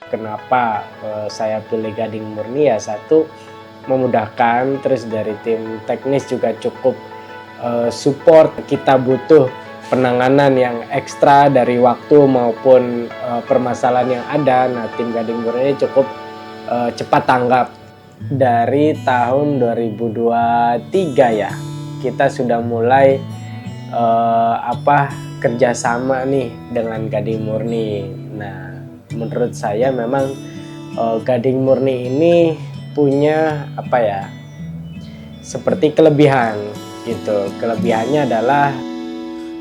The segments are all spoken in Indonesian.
kenapa saya pilih Gading Murni, ya satu memudahkan, terus dari tim teknis juga cukup support. Kita butuh penanganan yang ekstra dari waktu maupun permasalahan yang ada. Nah, tim Gading Murni cukup cepat tanggap. Dari tahun 2023 ya, kita sudah mulai kerjasama nih dengan Gading Murni. Nah, menurut saya memang Gading Murni ini punya seperti kelebihan gitu. Kelebihannya adalah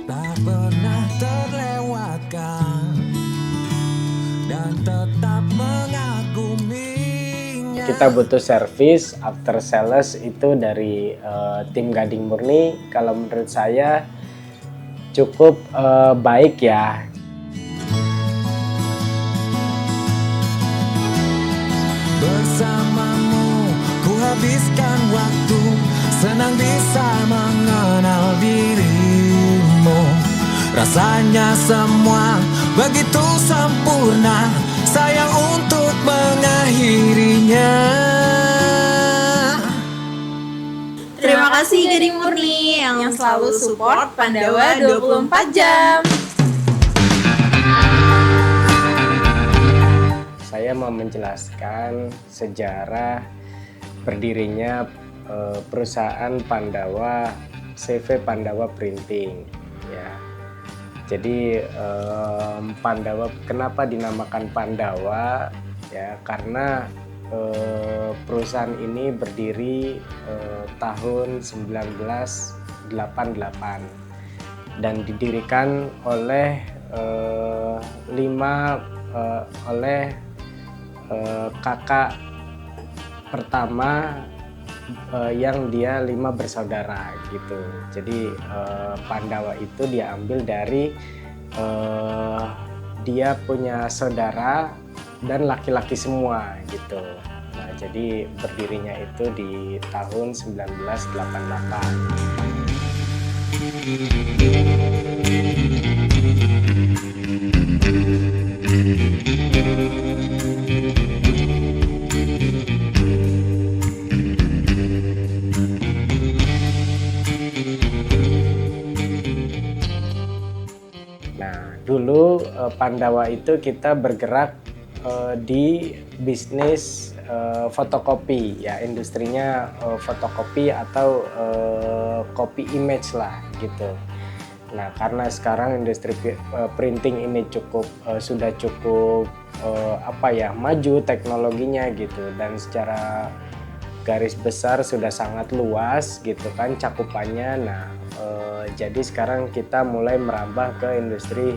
tak pernah terlewatkan dan tetap mengaguminya. Kita butuh service after sales itu dari tim Gading Murni. Kalau menurut saya cukup baik ya. Bersamamu ku habiskan waktu, senang bisa mengenal dirimu. Rasanya semua begitu sempurna, sayang untuk mengakhirinya. Terima kasih Gading Murni yang selalu support Pandawa 24 jam. Saya mau menjelaskan sejarah berdirinya perusahaan Pandawa, CV Pandawa Printing ya. Jadi Pandawa, kenapa dinamakan Pandawa ya, karena perusahaan ini berdiri tahun 1988 dan didirikan oleh kakak pertama yang dia 5 bersaudara gitu. Jadi Pandawa itu diambil dari dia punya saudara dan laki-laki semua gitu. Nah, jadi berdirinya itu di tahun 1988. Nah, dulu Pandawa itu kita bergerak di bisnis fotokopi ya, industrinya fotokopi atau copy image lah gitu. Nah, karena sekarang industri printing ini sudah cukup maju teknologinya gitu, dan secara garis besar sudah sangat luas gitu kan cakupannya. Nah, jadi sekarang kita mulai merambah ke industri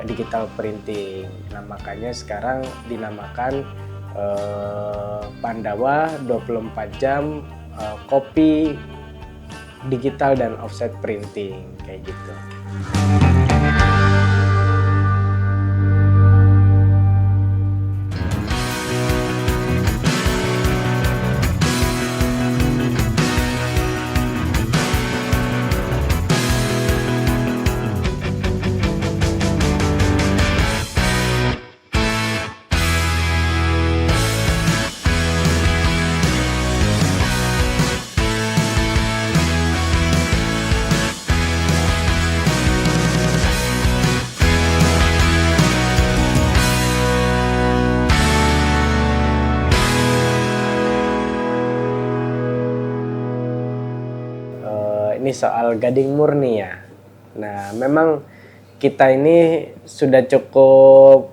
digital printing. Nah, makanya sekarang dinamakan Pandawa 24 jam kopi digital dan offset printing kayak gitu. Ini soal Gading Murni ya. Nah, memang kita ini sudah cukup,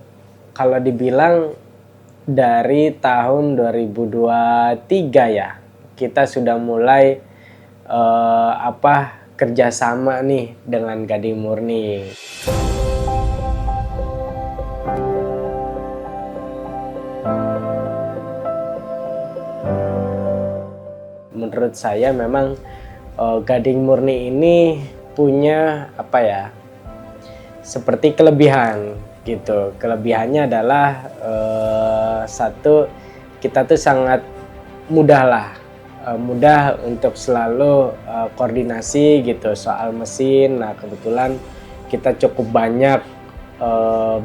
kalau dibilang dari tahun 2023 ya, kita sudah mulai kerjasama nih dengan Gading Murni. Menurut saya memang Gading Murni ini punya seperti kelebihan gitu. Kelebihannya adalah satu, kita tuh sangat mudah untuk selalu koordinasi gitu soal mesin. Nah, kebetulan kita cukup banyak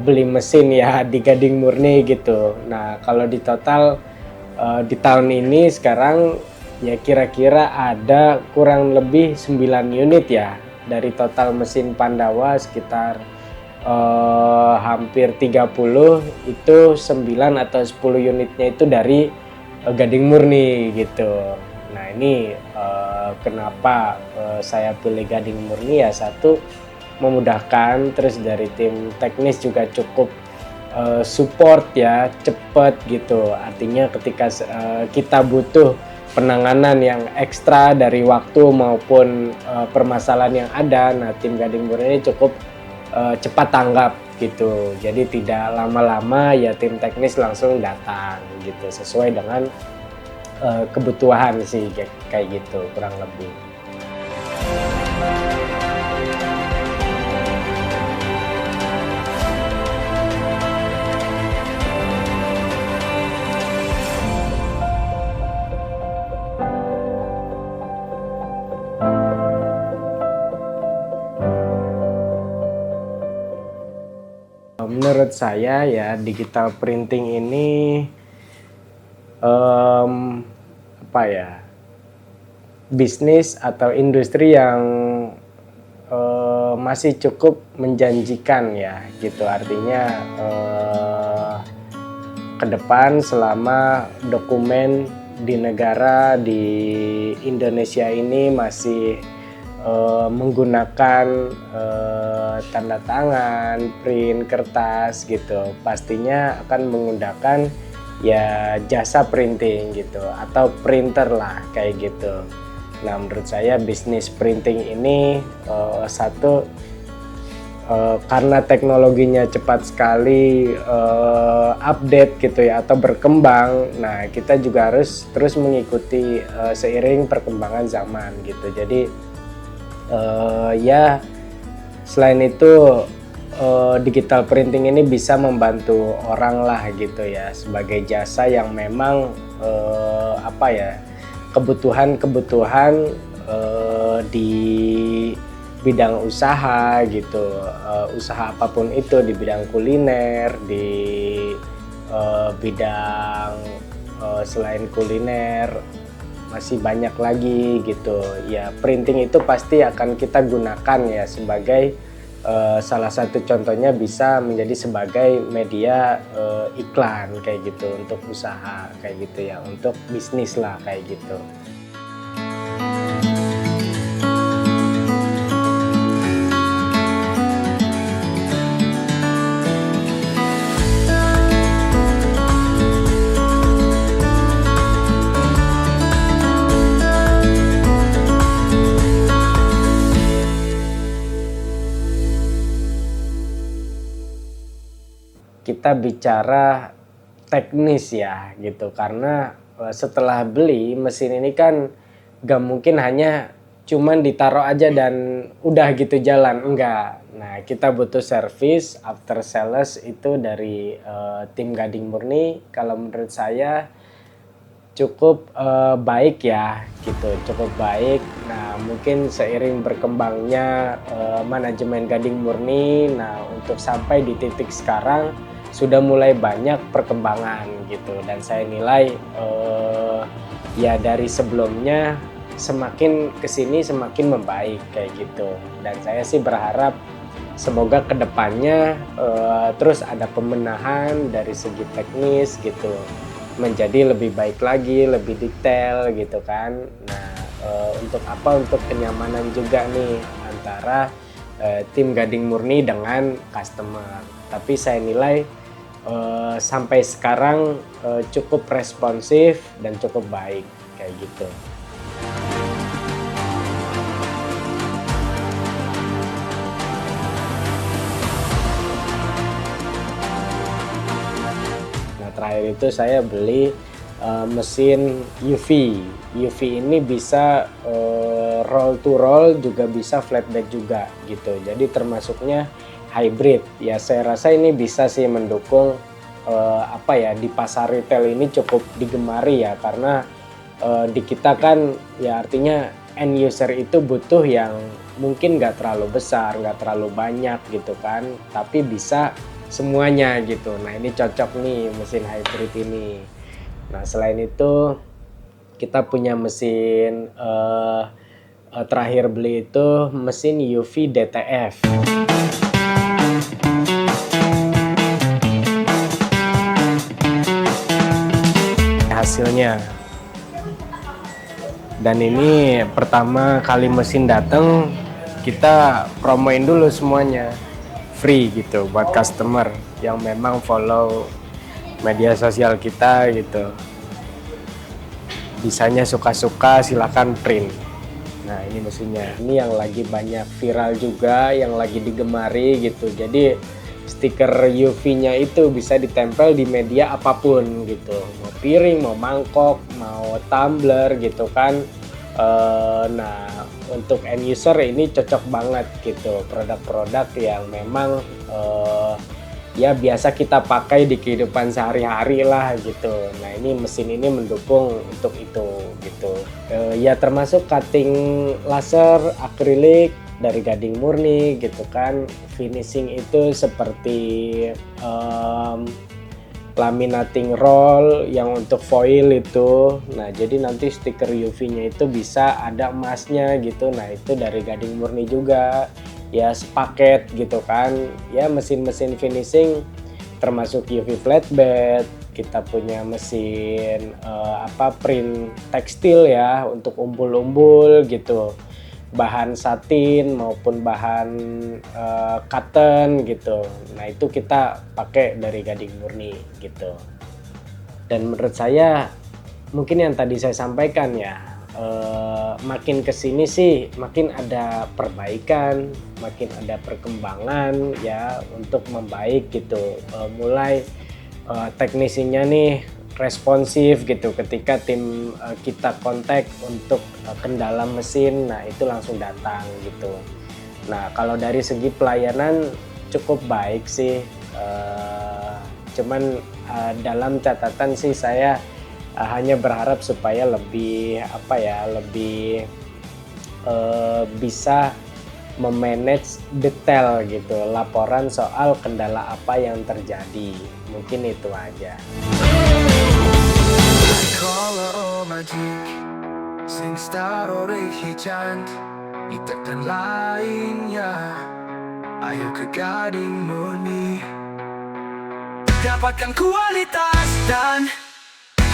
beli mesin ya di Gading Murni gitu. Nah kalau di total di tahun ini sekarang ya kira-kira ada kurang lebih 9 unit ya dari total mesin Pandawa sekitar hampir 30, itu 9 atau 10 unitnya itu dari Gading Murni gitu. Nah ini kenapa saya pilih Gading Murni ya, satu memudahkan, terus dari tim teknis juga cukup support ya, cepet gitu. Artinya ketika kita butuh penanganan yang ekstra dari waktu maupun permasalahan yang ada, nah tim Gading Murni ini cukup cepat tanggap gitu. Jadi tidak lama-lama ya tim teknis langsung datang gitu sesuai dengan kebutuhan sih kayak gitu kurang lebih. Menurut saya ya digital printing ini apa ya, bisnis atau industri yang masih cukup menjanjikan ya gitu. Artinya ke depan selama dokumen di negara di Indonesia ini masih menggunakan tanda tangan, print, kertas gitu, pastinya akan menggunakan ya jasa printing gitu atau printer lah kayak gitu. Nah menurut saya bisnis printing ini satu karena teknologinya cepat sekali update gitu ya atau berkembang. Nah kita juga harus terus mengikuti seiring perkembangan zaman gitu. Jadi ya selain itu digital printing ini bisa membantu orang lah gitu ya sebagai jasa yang memang apa ya, kebutuhan di bidang usaha gitu, usaha apapun itu di bidang kuliner, di bidang selain kuliner masih banyak lagi gitu ya. Printing itu pasti akan kita gunakan ya sebagai salah satu contohnya bisa menjadi sebagai media iklan kayak gitu untuk usaha kayak gitu ya, untuk bisnis lah kayak gitu. Kita bicara teknis ya gitu, karena setelah beli mesin ini kan gak mungkin hanya cuman ditaruh aja dan udah gitu jalan, enggak. Nah kita butuh service after sales itu dari tim Gading Murni. Kalau menurut saya cukup baik ya gitu, cukup baik. Nah mungkin seiring berkembangnya manajemen Gading Murni, nah untuk sampai di titik sekarang sudah mulai banyak perkembangan gitu, dan saya nilai ya dari sebelumnya semakin kesini semakin membaik kayak gitu. Dan saya sih berharap semoga kedepannya terus ada pembenahan dari segi teknis gitu, menjadi lebih baik lagi, lebih detail gitu kan. Nah untuk apa, untuk kenyamanan juga nih antara tim Gading Murni dengan customer. Tapi saya nilai sampai sekarang cukup responsif dan cukup baik kayak gitu. Nah terakhir itu saya beli mesin UV. UV ini bisa roll to roll, juga bisa flatbed juga gitu. Jadi termasuknya hybrid ya. Saya rasa ini bisa sih mendukung apa ya, di pasar retail ini cukup digemari ya, karena di kita kan ya artinya end user itu butuh yang mungkin nggak terlalu besar, nggak terlalu banyak gitu kan, tapi bisa semuanya gitu. Nah ini cocok nih mesin hybrid ini. Nah selain itu kita punya mesin terakhir beli itu mesin UV DTF. Hasilnya. Dan ini pertama kali mesin datang kita promoin dulu semuanya free gitu buat customer yang memang follow media sosial kita gitu. Bisanya suka-suka silakan print. Nah ini mesinnya, ini yang lagi banyak viral juga, yang lagi digemari gitu. Jadi stiker UV-nya itu bisa ditempel di media apapun gitu, mau piring, mau mangkok, mau tumbler gitu kan. Nah untuk end user ini cocok banget gitu, produk-produk yang memang ya biasa kita pakai di kehidupan sehari-hari lah gitu. Nah ini mesin ini mendukung untuk itu gitu. Ya termasuk cutting laser, akrilik dari Gading Murni gitu kan. Finishing itu seperti laminating roll yang untuk foil itu. Nah jadi nanti stiker UV-nya itu bisa ada emasnya gitu. Nah itu dari Gading Murni juga. Ya sepaket gitu kan, ya mesin-mesin finishing termasuk UV flatbed, kita punya mesin print tekstil ya untuk umbul-umbul gitu, bahan satin maupun bahan cotton gitu. Nah itu kita pakai dari Gading Murni gitu. Dan menurut saya mungkin yang tadi saya sampaikan ya, makin kesini sih makin ada perbaikan, makin ada perkembangan ya untuk membaik gitu. Mulai teknisinya nih responsif gitu, ketika tim kita kontak untuk kendala mesin, nah itu langsung datang gitu. Nah kalau dari segi pelayanan cukup baik sih, cuman dalam catatan sih saya hanya berharap supaya lebih bisa memanage detail gitu, laporan soal kendala apa yang terjadi. Mungkin itu aja. Kalau magic SingStar Hijant Itakan lainnya Ayo ke Gading Murni, dapatkan kualitas dan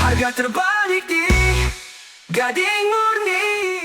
harga terbaik di Gading Murni.